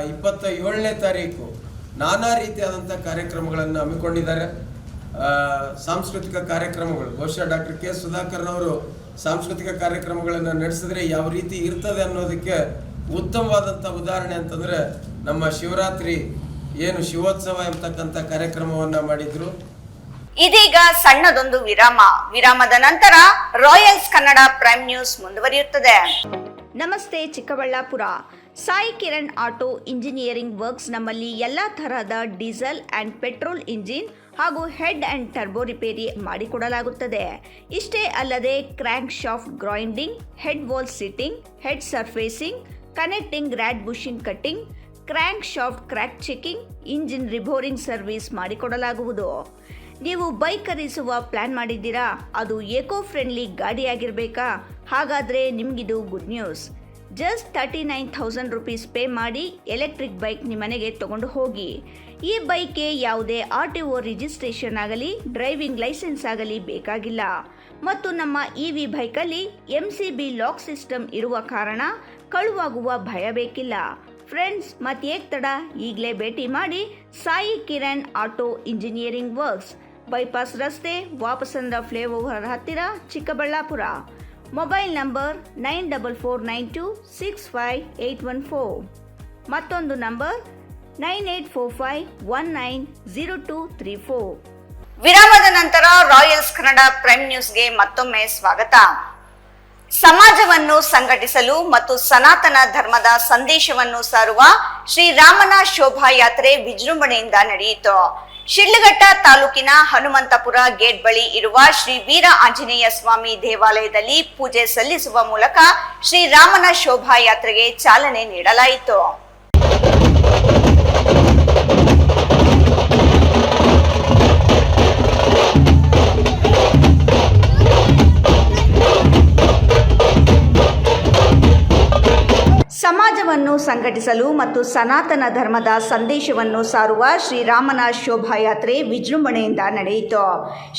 27ನೇ ತಾರೀಕು ನಾನಾ ರೀತಿಯಾದಂಥ ಕಾರ್ಯಕ್ರಮಗಳನ್ನು ಹಮ್ಮಿಕೊಂಡಿದ್ದಾರೆ. ಸಾಂಸ್ಕೃತಿಕ ಕಾರ್ಯಕ್ರಮಗಳು, ಬಹುಶಃ ಡಾಕ್ಟರ್ ಕೆ ಸುಧಾಕರ್ ಅವರು ಸಾಂಸ್ಕೃತಿಕ ಕಾರ್ಯಕ್ರಮಗಳನ್ನು ನಡೆಸಿದ್ರೆ ಯಾವ ರೀತಿ ಇರ್ತದೆ ಅನ್ನೋದಕ್ಕೆ ಉತ್ತಮವಾದಂಥ ಉದಾಹರಣೆ ಅಂತಂದರೆ ನಮ್ಮ ಶಿವರಾತ್ರಿ ಏನು ಶಿವೋತ್ಸವ ಎಂಬತಕ್ಕಂಥ ಕಾರ್ಯಕ್ರಮವನ್ನು ಮಾಡಿದ್ರು. ಇದೀಗ ಸಣ್ಣದೊಂದು ವಿರಾಮದ ನಂತರ ರಾಯಲ್ಸ್ ಕನ್ನಡ ಪ್ರೈಮ್ ನ್ಯೂಸ್ ಮುಂದುವರಿಯುತ್ತದೆ. ನಮಸ್ತೆ Chikkaballapur. Sai Kiran auto engineering works ನಮ್ಮಲ್ಲಿ ಎಲ್ಲ ತರಹದ ಡೀಸೆಲ್ ಆ್ಯಂಡ್ ಪೆಟ್ರೋಲ್ ಇಂಜಿನ್ ಹಾಗೂ ಹೆಡ್ ಆ್ಯಂಡ್ ಟರ್ಬೋ ರಿಪೇರಿ ಮಾಡಿಕೊಡಲಾಗುತ್ತದೆ. ಇಷ್ಟೇ ಅಲ್ಲದೆ crank shaft grinding, head valve seating, head surfacing, connecting rod bushing cutting, crank shaft crack checking, engine reboring service ಮಾಡಿಕೊಡಲಾಗುವುದು. ನೀವು ಬೈಕ್ ಖರೀದಿಸುವ ಪ್ಲಾನ್ ಮಾಡಿದ್ದೀರಾ? ಅದು ಏಕೋ ಫ್ರೆಂಡ್ಲಿ ಗಾಡಿಯಾಗಿರಬೇಕಾ? ಹಾಗಾದರೆ ನಿಮಗಿದು good news. Just 39,000 rupees pay ಮಾಡಿ ಎಲೆಕ್ಟ್ರಿಕ್ ಬೈಕ್ ನಿಮ್ಮನೆಗೆ ತಗೊಂಡು ಹೋಗಿ. ಈ ಬೈಕ್ಗೆ ಯಾವುದೇ RTO ರಿಜಿಸ್ಟ್ರೇಷನ್ ಆಗಲಿ, ಡ್ರೈವಿಂಗ್ ಲೈಸೆನ್ಸ್ ಆಗಲಿ ಬೇಕಾಗಿಲ್ಲ. ಮತ್ತು ನಮ್ಮ EV ಬೈಕಲ್ಲಿ MCB ಲಾಕ್ ಸಿಸ್ಟಮ್ ಇರುವ ಕಾರಣ ಕಳುವಾಗುವ ಭಯ ಬೇಕಿಲ್ಲ. ಫ್ರೆಂಡ್ಸ್, ಮತ್ತೇಕ್ ತಡ, ಈಗಲೇ ಭೇಟಿ ಮಾಡಿ Sai Kiran auto engineering works, bypass ರಸ್ತೆ, ವಾಪಸಂದ್ರ ಫ್ಲೈಓವರ್ ಹತ್ತಿರ, ಚಿಕ್ಕಬಳ್ಳಾಪುರ. Mobile number 9449265814. ಮತ್ತೊಂದು ನಂಬರ್ 9845190234. ವಿರಾಮದ ನಂತರ ರಾಯಲ್ಸ್ ಕನ್ನಡ ಪ್ರೈಮ್ ನ್ಯೂಸ್ಗೆ ಮತ್ತೊಮ್ಮೆ ಸ್ವಾಗತ. ಸಮಾಜವನ್ನು ಸಂಘಟಿಸಲು ಮತ್ತು ಸನಾತನ ಧರ್ಮದ ಸಂದೇಶವನ್ನು ಸಾರುವ ಶ್ರೀರಾಮನ ಶೋಭಾಯಾತ್ರೆ ವಿಜೃಂಭಣೆಯಿಂದ ನಡೆಯಿತು. ಶಿಡ್ಲಘಟ್ಟ ತಾಲೂಕಿನ ಹನುಮಂತಪುರ ಗೇಟ್ ಬಳಿ ಇರುವ ಶ್ರೀ ವೀರ ಆಂಜನೇಯ ಸ್ವಾಮಿ ದೇವಾಲಯದಲ್ಲಿ ಪೂಜೆ ಸಲ್ಲಿಸುವ ಮೂಲಕ ಶ್ರೀರಾಮನ ಶೋಭಾಯಾತ್ರೆಗೆ ಚಾಲನೆ ನೀಡಲಾಯಿತು. ಸಮಾಜವನ್ನು ಸಂಘಟಿಸಲು ಮತ್ತು ಸನಾತನ ಧರ್ಮದ ಸಂದೇಶವನ್ನು ಸಾರುವ ಶ್ರೀರಾಮನ ಶೋಭಾಯಾತ್ರೆ ವಿಜೃಂಭಣೆಯಿಂದ ನಡೆಯಿತು.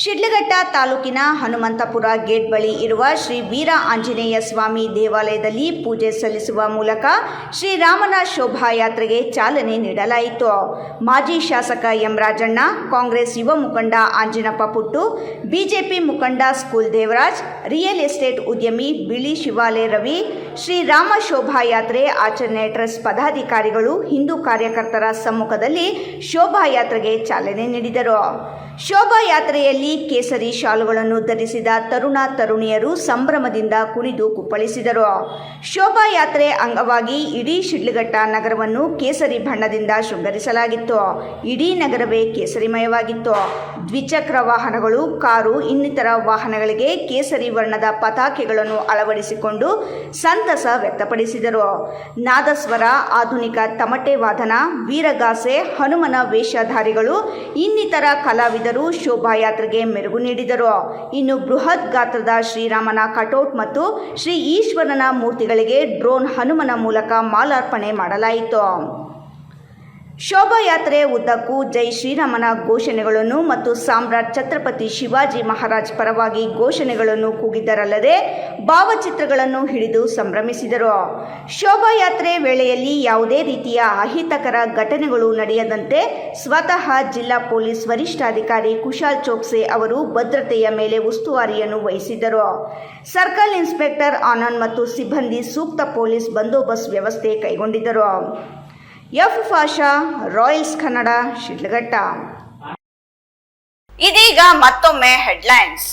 ಶಿಡ್ಲಘಟ್ಟ ತಾಲೂಕಿನ ಹನುಮಂತಪುರ ಗೇಟ್ ಬಳಿ ಇರುವ ಶ್ರೀ ವೀರ ಆಂಜನೇಯ ಸ್ವಾಮಿ ದೇವಾಲಯದಲ್ಲಿ ಪೂಜೆ ಸಲ್ಲಿಸುವ ಮೂಲಕ ಶ್ರೀರಾಮನ ಶೋಭಾಯಾತ್ರೆಗೆ ಚಾಲನೆ ನೀಡಲಾಯಿತು. ಮಾಜಿ ಶಾಸಕ ಎಂ ರಾಜಣ್ಣ, ಕಾಂಗ್ರೆಸ್ ಯುವ ಮುಖಂಡ ಆಂಜಿನಪ್ಪ ಪುಟ್ಟು, ಬಿಜೆಪಿ ಮುಖಂಡ ಸ್ಕೂಲ್ ದೇವರಾಜ್, ರಿಯಲ್ ಎಸ್ಟೇಟ್ ಉದ್ಯಮಿ ಬಿಳಿ ಶಿವಾಲೆ ರವಿ, ಶ್ರೀರಾಮ ಶೋಭಾಯಾತ್ರೆ ಆಚರಣೆ ಟ್ರಸ್ಟ್ ಪದಾಧಿಕಾರಿಗಳು ಹಿಂದೂ ಕಾರ್ಯಕರ್ತರ ಸಮ್ಮುಖದಲ್ಲಿ ಶೋಭಾಯಾತ್ರೆಗೆ ಚಾಲನೆ ನೀಡಿದರು. ಶೋಭಾಯಾತ್ರೆಯಲ್ಲಿ ಕೇಸರಿ ಶಾಲುಗಳನ್ನು ಧರಿಸಿದ ತರುಣ ತರುಣಿಯರು ಸಂಭ್ರಮದಿಂದ ಕುಣಿದು ಕುಪ್ಪಳಿಸಿದರು. ಶೋಭಾಯಾತ್ರೆ ಅಂಗವಾಗಿ ಇಡೀ ಶಿಡ್ಲಘಟ್ಟ ನಗರವನ್ನು ಕೇಸರಿ ಬಣ್ಣದಿಂದ ಶೃಂಗರಿಸಲಾಗಿತ್ತು. ಇಡೀ ನಗರವೇ ಕೇಸರಿಮಯವಾಗಿತ್ತು. ದ್ವಿಚಕ್ರ ವಾಹನಗಳು, ಕಾರು ಇನ್ನಿತರ ವಾಹನಗಳಿಗೆ ಕೇಸರಿ ವರ್ಣದ ಪತಾಕೆಗಳನ್ನು ಅಳವಡಿಸಿಕೊಂಡು ಸಂತಸ ವ್ಯಕ್ತಪಡಿಸಿದರು. ನಾದಸ್ವರ, ಆಧುನಿಕ ತಮಟೆ ವಾದನ, ವೀರಗಾಸೆ, ಹನುಮನ ವೇಷಧಾರಿಗಳು ಇನ್ನಿತರ ಕಲಾವಿದರು ಶೋಭಾಯಾತ್ರೆಗೆ ಮೆರುಗು ನೀಡಿದರು. ಇನ್ನು ಬೃಹತ್ ಗಾತ್ರದ ಶ್ರೀರಾಮನ ಕಟೌಟ್ ಮತ್ತು ಶ್ರೀ ಈಶ್ವರನ ಮೂರ್ತಿಗಳಿಗೆ ಡ್ರೋನ್ ಹನುಮನ ಮೂಲಕ ಮಾಲಾರ್ಪಣೆ ಮಾಡಲಾಯಿತು. ಶೋಭಾಯಾತ್ರೆ ಉದ್ದಕ್ಕೂ ಜೈ ಶ್ರೀರಾಮನ ಘೋಷಣೆಗಳನ್ನು ಮತ್ತು ಸಾಮ್ರಾಟ್ ಛತ್ರಪತಿ ಶಿವಾಜಿ ಮಹಾರಾಜ್ ಪರವಾಗಿ ಘೋಷಣೆಗಳನ್ನು ಕೂಗಿದ್ದರಲ್ಲದೆ ಭಾವಚಿತ್ರಗಳನ್ನು ಹಿಡಿದು ಸಂಭ್ರಮಿಸಿದರು. ಶೋಭಾಯಾತ್ರೆ ವೇಳೆಯಲ್ಲಿ ಯಾವುದೇ ರೀತಿಯ ಅಹಿತಕರ ಘಟನೆಗಳು ನಡೆಯದಂತೆ ಸ್ವತಃ ಜಿಲ್ಲಾ ಪೊಲೀಸ್ ವರಿಷ್ಠಾಧಿಕಾರಿ ಕುಶಾಲ್ ಚೋಕ್ಸೆ ಅವರು ಭದ್ರತೆಯ ಮೇಲೆ ಉಸ್ತುವಾರಿಯನ್ನು ವಹಿಸಿದ್ದರು. ಸರ್ಕಲ್ ಇನ್ಸ್ಪೆಕ್ಟರ್ ಆನಂದ್ ಮತ್ತು ಸಿಬ್ಬಂದಿ ಸೂಕ್ತ ಪೊಲೀಸ್ ಬಂದೋಬಸ್ತ್ ವ್ಯವಸ್ಥೆ ಕೈಗೊಂಡಿದ್ದರು. F Pasha, Royals Kannada, Shidlaghatta. ಇದೀಗ ಮತ್ತೊಮ್ಮೆ ಹೆಡ್ಲೈನ್ಸ್.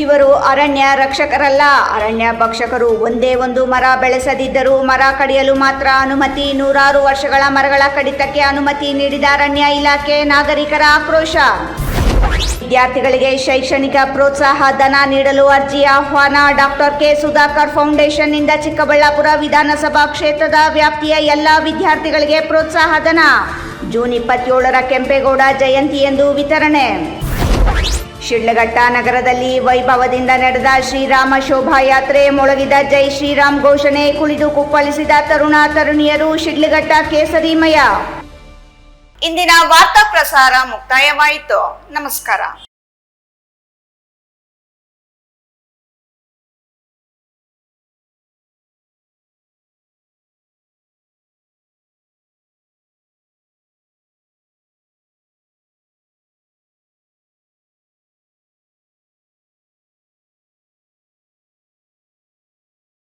ಇವರು ಅರಣ್ಯ ರಕ್ಷಕರಲ್ಲ, ಅರಣ್ಯ ಭಕ್ಷಕರು. ಒಂದೇ ಒಂದು ಮರ ಬೆಳೆಸದಿದ್ದರೂ ಮರ ಕಡಿಯಲು ಮಾತ್ರ ಅನುಮತಿ. 100 ವರ್ಷಗಳ ಮರಗಳ ಕಡಿತಕ್ಕೆ ಅನುಮತಿ ನೀಡಿದ ಅರಣ್ಯ ಇಲಾಖೆ. ನಾಗರಿಕರ ಆಕ್ರೋಶ. ವಿದ್ಯಾರ್ಥಿಗಳಿಗೆ ಶೈಕ್ಷಣಿಕ ಪ್ರೋತ್ಸಾಹ ಧನ ನೀಡಲು ಅರ್ಜಿ ಆಹ್ವಾನ. ಡಾಕ್ಟರ್ ಕೆ ಸುಧಾಕರ್ ಫೌಂಡೇಶನ್ನಿಂದ ಚಿಕ್ಕಬಳ್ಳಾಪುರ ವಿಧಾನಸಭಾ ಕ್ಷೇತ್ರದ ವ್ಯಾಪ್ತಿಯ ಎಲ್ಲ ವಿದ್ಯಾರ್ಥಿಗಳಿಗೆ ಪ್ರೋತ್ಸಾಹ ಧನ. ಜೂನ್ 27ರ ಕೆಂಪೇಗೌಡ ಜಯಂತಿಯಂದು ವಿತರಣೆ. ಶಿಡ್ಲಘಟ್ಟ ನಗರದಲ್ಲಿ ವೈಭವದಿಂದ ನಡೆದ ಶ್ರೀರಾಮ ಶೋಭಾಯಾತ್ರೆ. ಮೊಳಗಿದ ಜೈ ಶ್ರೀರಾಮ್ ಘೋಷಣೆ, ಕುಣಿದು ಕುಪ್ಪಳಿಸಿದ ತರುಣ ತರುಣಿಯರು. ಶಿಡ್ಲಘಟ್ಟ ಕೇಸರಿಮಯ. ಇಂದಿನ ವಾರ್ತಾ ಪ್ರಸಾರ ಮುಕ್ತಾಯವಾಯಿತು. ನಮಸ್ಕಾರ.